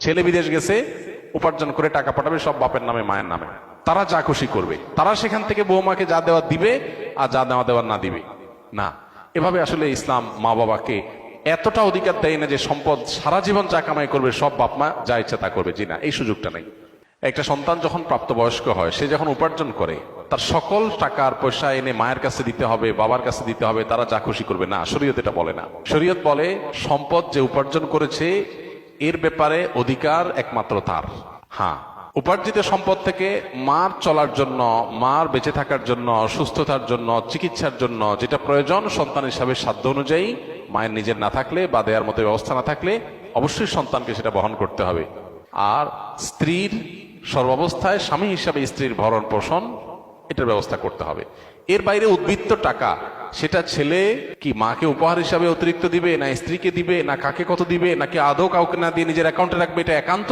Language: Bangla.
ছেলে বিদেশ গেছে, উপার্জন করে টাকা পাঠাবে সব বাপের নামে মায়ের নামে, তারা যা খুশি করবে, তারা সেখান থেকে বৌমাকে যা দেওয়া দিবে আর যা দেওয়া দেওয়ার না দিবে না। এভাবে আসলে ইসলাম মা বাবাকে এতটা অধিকার দেয় না যে সম্পদ সারা জীবন যা কামাই করবে সব বাপ মা যা ইচ্ছা তা করবে, জি না, এই সুযোগটা নেই। একটা সন্তান যখন প্রাপ্তবয়স্ক হয়, সে যখন উপার্জন করে, তার সকল টাকার পয়সা এনে মায়ের কাছে দিতে হবে, বাবার কাছে দিতে হবে, তারা যা খুশি করবে না, শরীয়ত এটা বলে না। শরীয়ত বলে সম্পদ যে উপার্জন করেছে এর ব্যাপারে অধিকার একমাত্র তার। হ্যাঁ, উপার্জিত সম্পদ থেকে মার চলার জন্য, মার বেঁচে থাকার জন্য, সুস্থতার জন্য, চিকিৎসার জন্য যেটা প্রয়োজন সন্তান হিসাবে সাধ্য অনুযায়ী, মায়ের নিজের না থাকলে বা দেওয়ার মতো ব্যবস্থা না থাকলে অবশ্যই সন্তানকে সেটা বহন করতে হবে। আর স্ত্রীর সর্বাবস্থায় স্বামী হিসাবে স্ত্রীর ভরণ পোষণ এটার ব্যবস্থা করতে হবে। এর বাইরে উদ্বৃত্ত টাকা, সেটা ছেলে কি মাকে উপহার হিসাবে অতিরিক্ত দিবে, না স্ত্রীকে দিবে, না কাকে কত দিবে, নাকি আদৌ কাউকে না দিয়ে নিজের অ্যাকাউন্টে রাখবে, এটা একান্ত